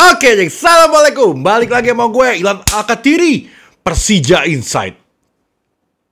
Oke, jadi assalamualaikum. Balik lagi sama gue, Ilan Alkatiri, Persija Insight.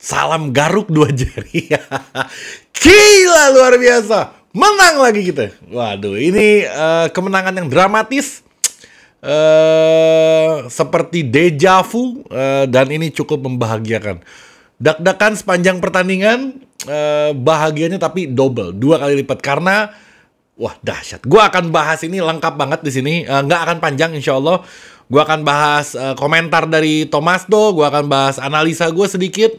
Salam garuk dua jari. Gila, luar biasa. Menang lagi kita. Waduh, ini kemenangan yang dramatis. Seperti deja vu. Dan ini cukup membahagiakan. Dak-dakan sepanjang pertandingan. Bahagianya tapi double, 2 kali lipat. Karena wah, dahsyat. Gue akan bahas ini lengkap banget di sini. Nggak akan panjang, insya Allah. Gue akan bahas komentar dari Thomasdo. Gue akan bahas analisa gue sedikit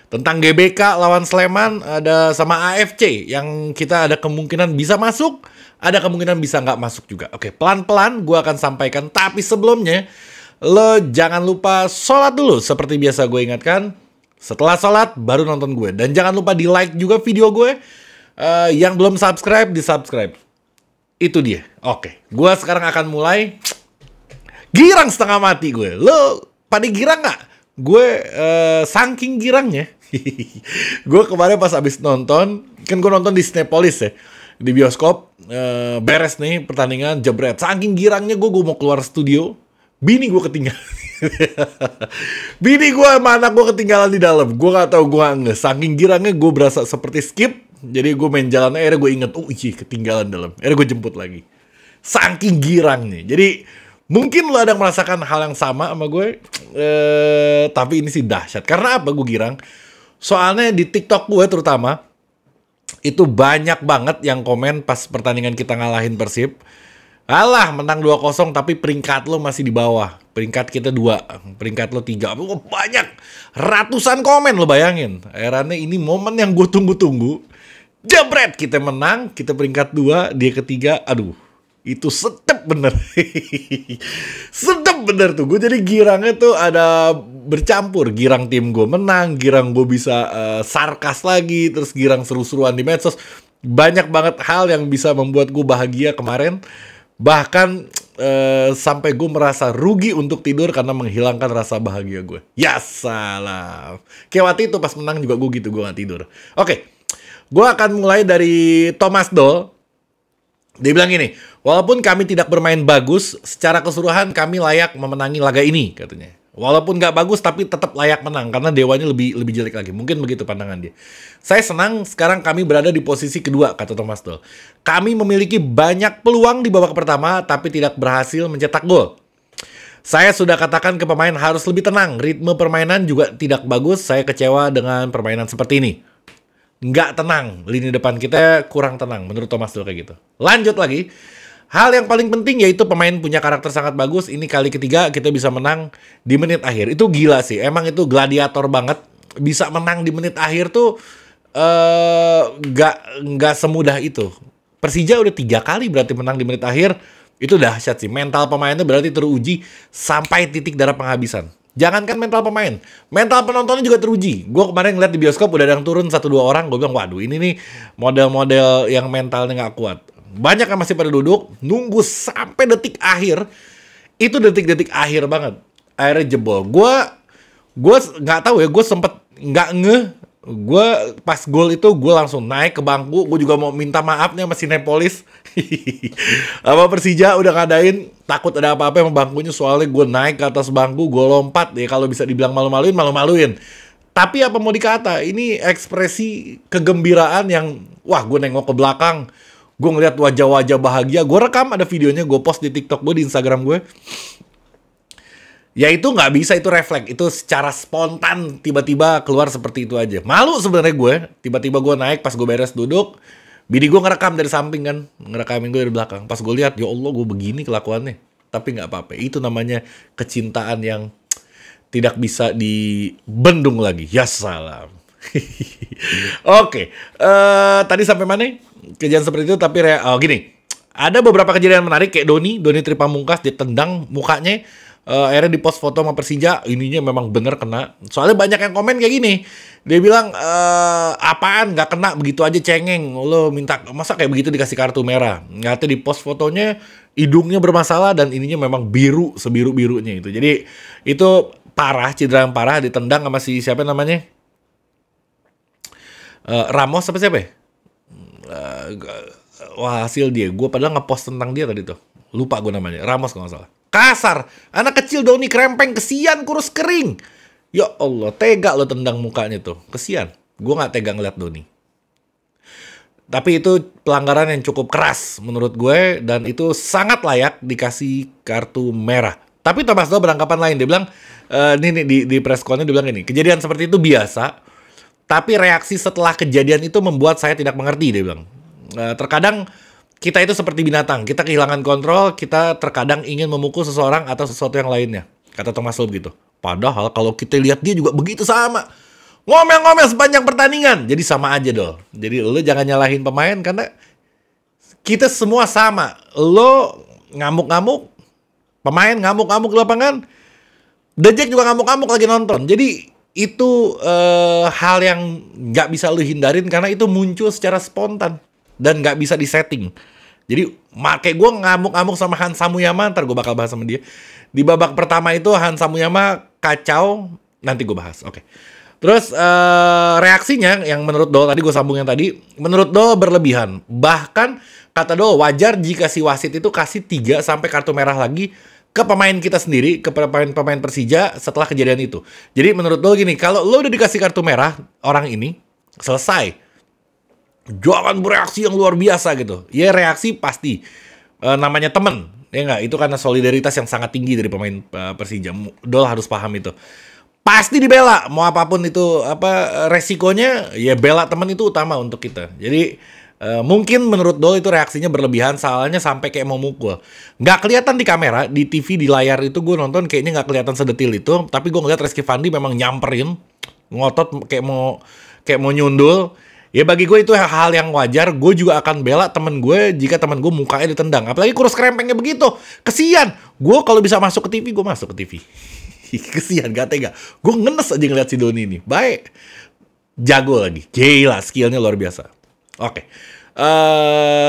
tentang GBK lawan Sleman. Ada sama AFC yang kita ada kemungkinan bisa masuk. Ada kemungkinan bisa nggak masuk juga. Oke, pelan-pelan gue akan sampaikan. Tapi sebelumnya, lo jangan lupa sholat dulu. Seperti biasa gue ingatkan. Setelah sholat, baru nonton gue. Dan jangan lupa di like juga video gue. Yang belum subscribe, di-subscribe. Itu dia. Oke, gue sekarang akan mulai. Girang setengah mati gue. Lo pada girang gak? Gue saking girangnya. Gue kemarin pas abis nonton, kan gue nonton di Cinepolis ya, di bioskop. Beres nih pertandingan, jebret. Saking girangnya gue mau keluar studio. Bini gue ketinggalan. Bini gue sama anak gue ketinggalan di dalam. Gue gak tahu gue nggak. Saking girangnya gue berasa seperti skip. Jadi gue main jalan, akhirnya gue inget, oh iya ketinggalan dalam. Akhirnya gue jemput lagi. Saking girangnya. Jadi mungkin lo ada merasakan hal yang sama gue. Tapi ini sih dahsyat. Karena apa gue girang? Soalnya di TikTok gue terutama, itu banyak banget yang komen pas pertandingan kita ngalahin Persib. Alah, menang 2-0 tapi peringkat lo masih di bawah. Peringkat kita 2, peringkat lo 3. Banyak, ratusan komen lo bayangin. Akhirnya ini momen yang gue tunggu-tunggu. Jebret, kita menang, kita peringkat 2, dia ketiga. Aduh, itu sedep bener. Sedep bener tuh. Gue jadi girangnya tuh ada bercampur. Girang tim gue menang, girang gue bisa sarkas lagi, terus girang seru-seruan di medsos. Banyak banget hal yang bisa membuat gue bahagia kemarin. Bahkan sampai gue merasa rugi untuk tidur karena menghilangkan rasa bahagia gue. Ya salam. Kayak waktu itu pas menang juga gue gitu, gue gak tidur. Oke. Gue akan mulai dari Thomasdo. Dia bilang gini, walaupun kami tidak bermain bagus, secara keseluruhan kami layak memenangi laga ini, katanya. Walaupun nggak bagus, tapi tetap layak menang, karena dewanya lebih jelek lagi. Mungkin begitu pandangan dia. Saya senang sekarang kami berada di posisi kedua, kata Thomasdo. Kami memiliki banyak peluang di babak pertama, tapi tidak berhasil mencetak gol. Saya sudah katakan ke pemain harus lebih tenang. Ritme permainan juga tidak bagus. Saya kecewa dengan permainan seperti ini. Nggak tenang, lini depan kita kurang tenang menurut Thomasdo kayak gitu. Lanjut lagi, hal yang paling penting yaitu pemain punya karakter sangat bagus. Ini kali ketiga kita bisa menang di menit akhir. Itu gila sih, emang itu gladiator banget. Bisa menang di menit akhir tuh nggak semudah itu. Persija udah 3 kali berarti menang di menit akhir. Itu dahsyat sih, mental pemainnya berarti teruji sampai titik darah penghabisan. Jangankan mental pemain, mental penontonnya juga teruji. Gue kemarin ngeliat di bioskop udah ada yang turun 1-2 orang. Gue bilang, waduh ini nih model-model yang mentalnya nggak kuat. Banyak yang masih pada duduk, nunggu sampai detik akhir. Itu detik-detik akhir banget. Akhirnya jebol. Gue nggak tahu ya, gue sempet nggak ngeh. Gue pas gol itu gue langsung naik ke bangku. Gue juga mau minta maaf nih sama Cinepolis. Apa Persija udah ngadain, takut ada apa-apa sama bangkunya. Soalnya gue naik ke atas bangku, gue lompat. Ya kalau bisa dibilang malu-maluin, malu-maluin. Tapi apa mau dikata, ini ekspresi kegembiraan yang, wah gue nengok ke belakang. Gue ngeliat wajah-wajah bahagia. Gue rekam, ada videonya, gue post di TikTok gue, di Instagram gue. Ya itu nggak bisa, itu refleks. Itu secara spontan tiba-tiba keluar seperti itu aja. Malu sebenarnya gue. Tiba-tiba gue naik pas gue beres duduk. Bini gue ngerekam dari samping kan. Ngerekamin gue dari belakang. Pas gue lihat, ya Allah gue begini kelakuannya. Tapi nggak apa-apa. Itu namanya kecintaan yang tidak bisa dibendung lagi. Ya salam. Oke. Tadi sampai mana? Kejadian seperti itu tapi gini. Ada beberapa kejadian menarik kayak Doni Tripamungkas ditendang mukanya. Akhirnya di post foto sama Persija, ininya memang bener kena. Soalnya banyak yang komen kayak gini. Dia bilang, apaan gak kena begitu aja cengeng. Lo minta, masa kayak begitu dikasih kartu merah. Ngatnya di post fotonya, hidungnya bermasalah dan ininya memang biru, sebiru-birunya itu. Jadi itu parah, cedera yang parah, ditendang sama si siapa namanya? Ramos apa siapa ya? Wah hasil dia, gue padahal ngepost tentang dia tadi tuh. Lupa gue namanya, Ramos kalau nggak salah. Kasar, anak kecil Doni krempeng, kesian kurus kering. Ya Allah, tega lo tendang mukanya tuh, kesian. Gue nggak tega ngeliat Doni. Tapi itu pelanggaran yang cukup keras menurut gue, dan itu sangat layak dikasih kartu merah. Tapi Thomas Doll beranggapan lain, dia bilang, ini di press con-nya dia bilang ini, kejadian seperti itu biasa, tapi reaksi setelah kejadian itu membuat saya tidak mengerti, dia bilang. Terkadang kita itu seperti binatang, kita kehilangan kontrol, kita terkadang ingin memukul seseorang atau sesuatu yang lainnya, kata Thomas Doll begitu. Padahal kalau kita lihat dia juga begitu sama. Ngomel-ngomel sepanjang pertandingan. Jadi sama aja Dol. Jadi lo jangan nyalahin pemain karena kita semua sama. Lo ngamuk-ngamuk, pemain ngamuk-ngamuk di lapangan, The Jack juga ngamuk-ngamuk lagi nonton. Jadi itu hal yang nggak bisa lo hindarin karena itu muncul secara spontan dan nggak bisa disetting. Jadi kayak gue ngamuk-ngamuk sama Hansa Muyama, ntar gue bakal bahas sama dia. Di babak pertama itu Hansa Muyama kacau, nanti gue bahas. Oke. Terus reaksinya yang menurut Doll, tadi gue sambung yang tadi, menurut Doll berlebihan. Bahkan kata Doll wajar jika si wasit itu kasih 3 sampai kartu merah lagi ke pemain kita sendiri, ke pemain Persija setelah kejadian itu. Jadi menurut Doll gini, kalau lo udah dikasih kartu merah orang ini, selesai. Jangan bereaksi yang luar biasa gitu. Ya reaksi pasti. Namanya temen, ya nggak? Itu karena solidaritas yang sangat tinggi dari pemain Persija. Doll harus paham itu. Pasti dibela, mau apapun itu resikonya, ya bela teman itu utama untuk kita. Jadi mungkin menurut Doll itu reaksinya berlebihan, salahnya sampai kayak mau mukul. Nggak kelihatan di kamera, di TV, di layar itu gue nonton kayaknya nggak kelihatan sedetil itu. Tapi gue ngeliat Rizky Fandi memang nyamperin, ngotot kayak mau nyundul. Ya bagi gue itu hal yang wajar. Gue juga akan bela temen gue jika temen gue mukanya ditendang. Apalagi kurus krempengnya begitu, kesian. Gue kalau bisa masuk ke TV, gue masuk ke TV. Kesian, gak tega. Gue ngenes aja ngeliat si Doni ini. Baik. Jago lagi. Gila, skillnya luar biasa. Oke.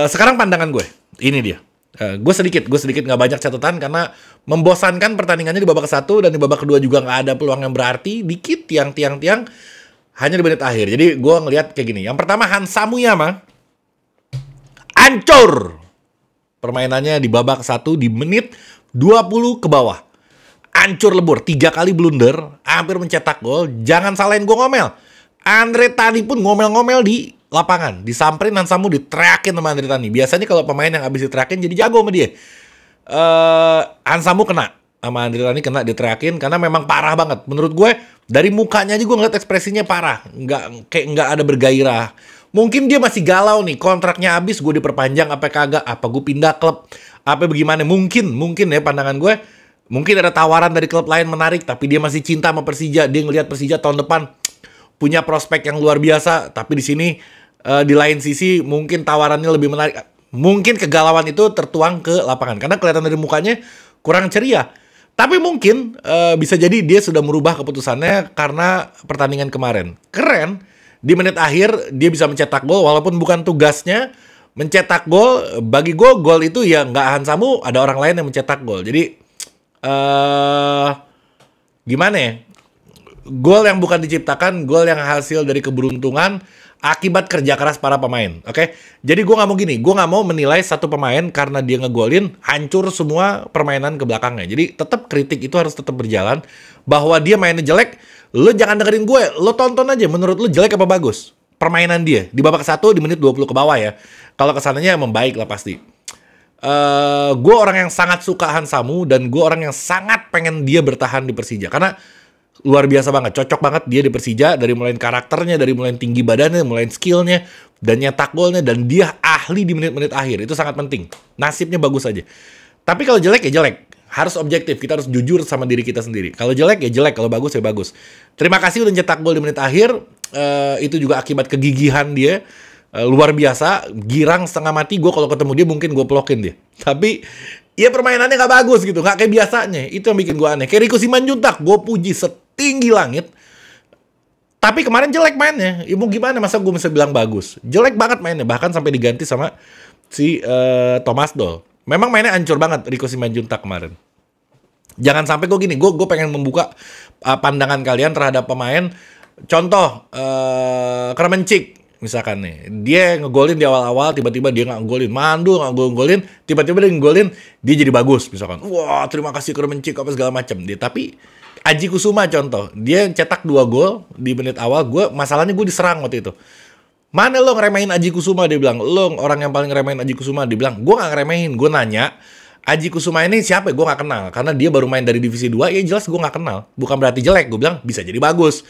Sekarang pandangan gue. Ini dia. Gue sedikit gak banyak catatan karena membosankan pertandingannya di babak 1 dan di babak kedua juga gak ada peluang yang berarti. Dikit tiang hanya di menit akhir. Jadi gue ngeliat kayak gini. Yang pertama Hansa Muyama hancur permainannya di babak 1 di menit 20 ke bawah. Hancur lebur, 3 kali blunder, hampir mencetak gol. Jangan salahin gue ngomel. Andre Tani pun ngomel-ngomel di lapangan. Disamperin dan Samu diteriakin sama Andre Tani. Biasanya kalau pemain yang habis diteriakin jadi jago sama dia. Hansamu kena sama Andre Tani, kena diteriakin karena memang parah banget. Menurut gue dari mukanya aja gue ngeliat ekspresinya parah, nggak ada bergairah. Mungkin dia masih galau nih, kontraknya habis, gue diperpanjang apa kagak, apa gue pindah klub, apa bagaimana. Mungkin ya pandangan gue. Mungkin ada tawaran dari klub lain menarik, tapi dia masih cinta sama Persija. Dia ngelihat Persija tahun depan punya prospek yang luar biasa. Tapi di sini di lain sisi mungkin tawarannya lebih menarik. Mungkin kegalauan itu tertuang ke lapangan karena kelihatan dari mukanya kurang ceria. Tapi mungkin bisa jadi dia sudah merubah keputusannya karena pertandingan kemarin. Keren, di menit akhir dia bisa mencetak gol walaupun bukan tugasnya mencetak gol. Bagi gue gol itu ya nggak Hansamu, ada orang lain yang mencetak gol. Jadi gimana ya? Gol yang bukan diciptakan, gol yang hasil dari keberuntungan akibat kerja keras para pemain. Oke? Jadi gue nggak mau gini, gue nggak mau menilai satu pemain karena dia ngegolin hancur semua permainan ke belakangnya. Jadi tetap kritik itu harus tetap berjalan. Bahwa dia mainnya jelek, lo jangan dengerin gue, lo tonton aja menurut lo jelek apa bagus permainan dia di babak 1 di menit 20 ke bawah ya. Kalau kesananya membaik lah pasti. Gue orang yang sangat suka Hansamu dan gue orang yang sangat pengen dia bertahan di Persija karena luar biasa banget, cocok banget dia di Persija dari mulai karakternya, dari mulai tinggi badannya, mulai skillnya, dan nyetak golnya, dan dia ahli di menit-menit akhir, itu sangat penting. Nasibnya bagus aja. Tapi kalau jelek ya jelek, harus objektif, kita harus jujur sama diri kita sendiri. Kalau jelek ya jelek, kalau bagus ya bagus. Terima kasih udah nyetak gol di menit akhir, itu juga akibat kegigihan dia. Luar biasa, girang setengah mati. Gue kalau ketemu dia mungkin gue pelokin dia. Tapi ya permainannya gak bagus gitu, gak kayak biasanya. Itu yang bikin gue aneh. Kayak Rico Simanjuntak, gue puji setinggi langit. Tapi kemarin jelek mainnya. Ya mau gimana, masa gue bisa bilang bagus? Jelek banget mainnya, bahkan sampai diganti sama si Thomas Doll. Memang mainnya hancur banget Rico Simanjuntak kemarin. Jangan sampai gue gini, gue pengen membuka pandangan kalian terhadap pemain. Contoh, Kremencik. misalkan nih, dia ngegolin di awal-awal, tiba-tiba dia nggak ngegolin, mandul nggak ngegolin, tiba-tiba dia ngegolin, dia jadi bagus, misalkan. Wah, terima kasih Kremencik apa segala macam. Dia tapi Aji Kusuma contoh, dia cetak 2 gol di menit awal, masalahnya gue diserang waktu itu. Mana lo ngeremehin Aji Kusuma? Dia bilang, lo orang yang paling ngeremehin Aji Kusuma. Dia bilang, gue gak ngeremehin, gue nanya, Aji Kusuma ini siapa? Gue gak kenal, karena dia baru main dari divisi 2, ya jelas gue gak kenal. Bukan berarti jelek, gue bilang, bisa jadi bagus.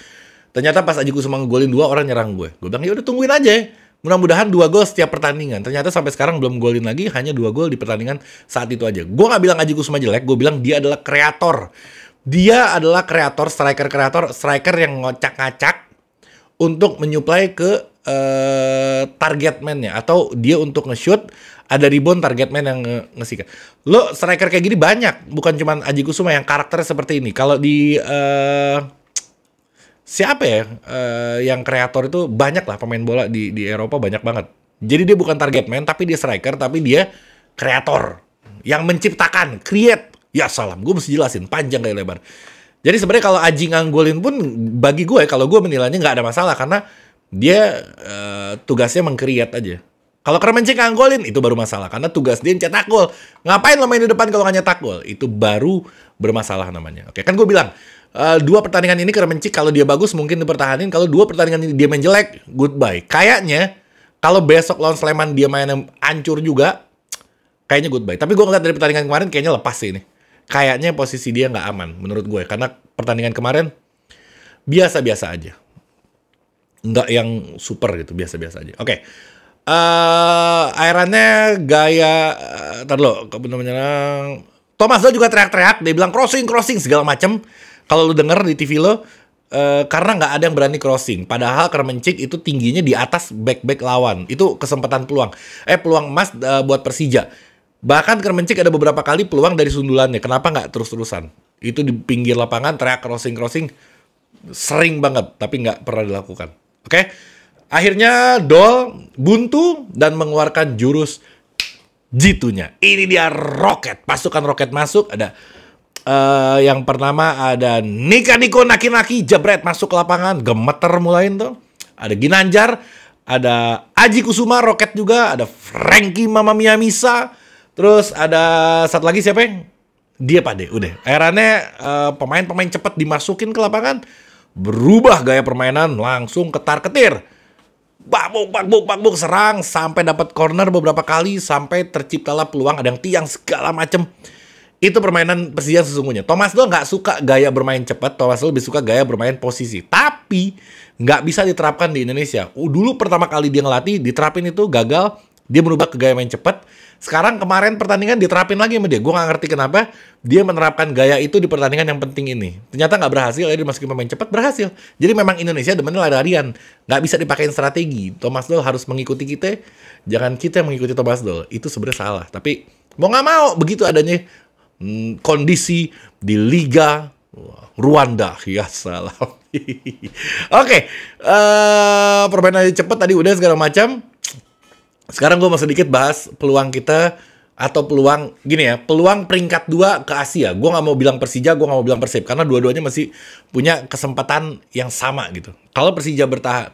Ternyata pas Aji Kusuma ngegolin 2, orang nyerang gue. Gue bilang, ya udah tungguin aja. Mudah-mudahan 2 gol setiap pertandingan. Ternyata sampai sekarang belum golin lagi, hanya 2 gol di pertandingan saat itu aja. Gue gak bilang Aji Kusuma jelek, gue bilang dia adalah kreator. Dia adalah kreator, striker yang ngocak-ngacak untuk menyuplai ke target man-nya. Atau dia untuk nge-shoot, ada rebound target man yang nge-sikat. Lo striker kayak gini banyak, bukan cuma Aji Kusuma yang karakternya seperti ini. Kalau di siapa ya yang kreator itu banyak lah pemain bola di Eropa banyak banget. Jadi dia bukan target man tapi dia striker tapi dia kreator yang menciptakan, create. Ya salam, gue mesti jelasin panjang kayak lebar. Jadi sebenarnya kalau Aji nganggolin pun bagi gue kalau gue menilainya nggak ada masalah karena dia tugasnya meng-create aja. Kalau Kremencik nganggolin itu baru masalah karena tugas dia nyetak gol. Ngapain lo main di depan kalau nggak nyetak gol? Itu baru bermasalah namanya. Oke, kan gue bilang 2 pertandingan ini Kremencik kalau dia bagus mungkin dipertahanin, kalau 2 pertandingan ini dia main jelek, goodbye. Kayaknya kalau besok lawan Sleman dia main hancur juga, kayaknya goodbye. Tapi gue ngeliat dari pertandingan kemarin kayaknya lepas sih ini. Kayaknya posisi dia nggak aman menurut gue karena pertandingan kemarin biasa-biasa aja. Nggak yang super gitu, biasa-biasa aja. Oke. Airannya gaya bener-bener Thomas Doll juga teriak-teriak, dia bilang crossing segala macem. Kalau lu denger di TV lo, karena nggak ada yang berani crossing. Padahal Kremencik itu tingginya di atas back lawan. Itu kesempatan peluang emas buat Persija. Bahkan Kremencik ada beberapa kali peluang dari sundulannya. Kenapa nggak terus-terusan? Itu di pinggir lapangan teriak crossing sering banget, tapi nggak pernah dilakukan. Oke? Akhirnya Doll buntu dan mengeluarkan jurus Jitu-nya. Ini dia roket. Pasukan roket masuk. Ada yang pertama ada Niko Naki jebret masuk ke lapangan. Gemeter mulain tuh. Ada Ginanjar. Ada Aji Kusuma roket juga. Ada Frankie Mamamia Misa. Terus ada satu lagi siapa yang? Dia Pade. Udah. Akhirnya pemain-pemain cepat dimasukin ke lapangan. Berubah gaya permainan. Langsung ketar-ketir. Bak-buk serang sampai dapat corner beberapa kali sampai terciptalah peluang, ada yang tiang segala macem. Itu permainan Persija sesungguhnya. Thomas Doll nggak suka gaya bermain cepat, Thomas Doll lebih suka gaya bermain posisi. Tapi nggak bisa diterapkan di Indonesia. Dulu pertama kali dia ngelatih diterapin itu gagal, dia berubah ke gaya main cepat. Sekarang kemarin pertandingan diterapin lagi sama dia. Gue nggak ngerti kenapa dia menerapkan gaya itu di pertandingan yang penting ini. Ternyata nggak berhasil, ya dimasukin pemain cepat berhasil. Jadi memang Indonesia demennya lari-larian. Nggak bisa dipakein strategi. Thomas Doll harus mengikuti kita, jangan kita yang mengikuti Thomas Doll. Itu sebenarnya salah. Tapi mau nggak mau begitu adanya kondisi di Liga Rwanda. Ya salah. Oke, permainan cepat tadi udah segala macam. Sekarang gue mau sedikit bahas peluang kita atau peluang gini ya, peluang peringkat 2 ke Asia. Gue nggak mau bilang Persija, gue nggak mau bilang Persib karena dua-duanya masih punya kesempatan yang sama gitu. Kalau Persija bertahan,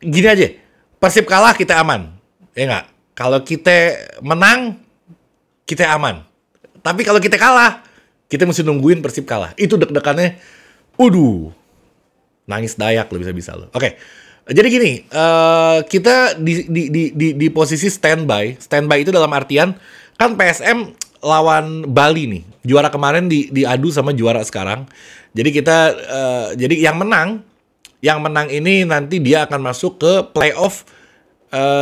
gini aja, Persib kalah kita aman, ya nggak? Kalau kita menang kita aman. Tapi kalau kita kalah, kita mesti nungguin Persib kalah. Itu deg-degannya, nangis dayak lo bisa-bisa lo. Oke. Jadi gini, kita di posisi standby. Standby itu dalam artian, kan PSM lawan Bali nih. Juara kemarin diadu sama juara sekarang. Jadi jadi yang menang ini nanti dia akan masuk ke playoff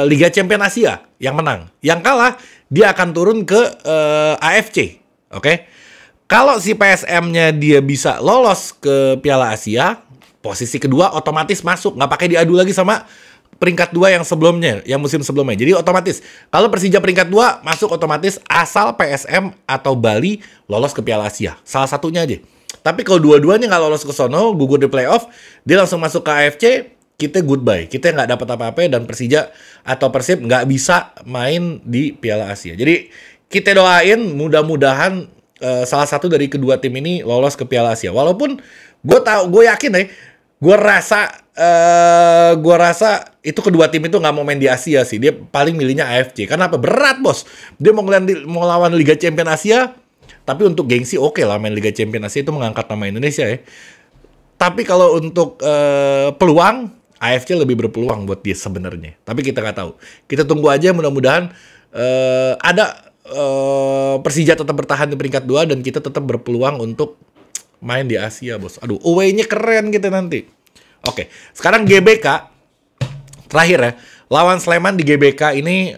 Liga Champions Asia. Yang menang. Yang kalah, dia akan turun ke AFC. Oke? Kalau si PSM-nya dia bisa lolos ke Piala Asia, posisi kedua otomatis masuk, nggak pakai diadu lagi sama peringkat 2 yang sebelumnya, yang musim sebelumnya. Jadi otomatis kalau Persija peringkat 2 masuk otomatis asal PSM atau Bali lolos ke Piala Asia. Salah satunya aja. Tapi kalau dua-duanya nggak lolos ke sono, gugur di playoff, dia langsung masuk ke AFC, kita goodbye. Kita nggak dapat apa-apa dan Persija atau Persib nggak bisa main di Piala Asia. Jadi kita doain mudah-mudahan salah satu dari kedua tim ini lolos ke Piala Asia. Walaupun gue yakin deh. Gue rasa itu kedua tim itu nggak mau main di Asia sih. Dia paling milihnya AFC. Karena apa? Berat, bos. Dia mau lawan Liga Champion Asia, tapi untuk gengsi oke lah main Liga Champion Asia itu mengangkat nama Indonesia ya. Tapi kalau untuk peluang, AFC lebih berpeluang buat dia sebenarnya. Tapi kita nggak tahu. Kita tunggu aja, mudah-mudahan ada Persija tetap bertahan di peringkat 2 dan kita tetap berpeluang untuk main di Asia, bos. Aduh, away-nya keren kita nanti. Oke, sekarang GBK. Terakhir ya, lawan Sleman di GBK ini,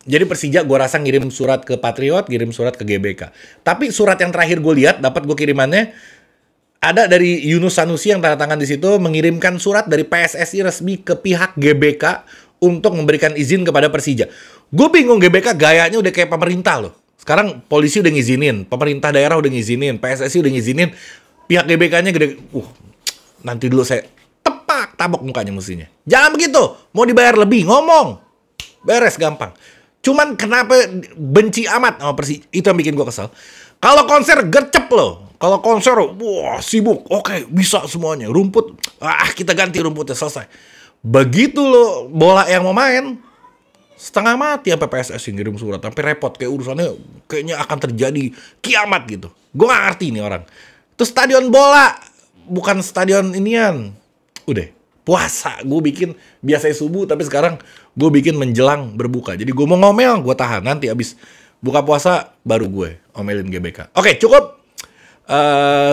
jadi Persija gue rasa ngirim surat ke Patriot, ngirim surat ke GBK. Tapi surat yang terakhir gue lihat, dapat gue kirimannya, ada dari Yunus Sanusi yang tanda tangan di situ, mengirimkan surat dari PSSI resmi ke pihak GBK untuk memberikan izin kepada Persija. Gue bingung, GBK gayanya udah kayak pemerintah loh. Sekarang polisi udah ngizinin, pemerintah daerah udah ngizinin, PSSI udah ngizinin, pihak GBK-nya gede, nanti dulu saya tabok mukanya mestinya. Jangan begitu. Mau dibayar lebih, ngomong. Beres, gampang. Cuman kenapa benci amat sama Persija? Itu yang bikin gue kesel. Kalau konser gercep loh. Kalau konser, wah sibuk. Oke, bisa semuanya. Rumput, kita ganti rumputnya, selesai. Begitu loh bola yang mau main, setengah mati sampai PSSI ngirim surat. Sampai repot. Kayak urusannya kayaknya akan terjadi kiamat gitu. Gue gak ngerti nih orang. Itu stadion bola. Bukan stadion inian. Udah. Puasa, gue bikin biasanya subuh, tapi sekarang gue bikin menjelang berbuka. Jadi gue mau ngomel, gue tahan. Nanti abis buka puasa, baru gue omelin GBK. Oke, cukup.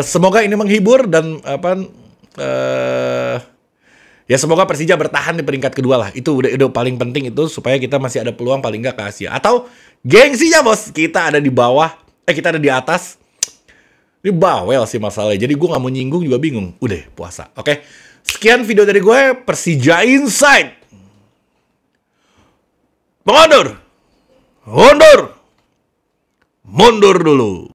Semoga ini menghibur dan ya semoga Persija bertahan di peringkat kedua lah. Itu udah paling penting itu, supaya kita masih ada peluang paling nggak ke Asia. Atau gengsinya bos, kita ada di bawah, kita ada di atas. Ini bawel sih masalahnya. Jadi gue nggak mau nyinggung juga bingung. Udah puasa, oke. Sekian video dari gue, Persija Insight. Mundur dulu.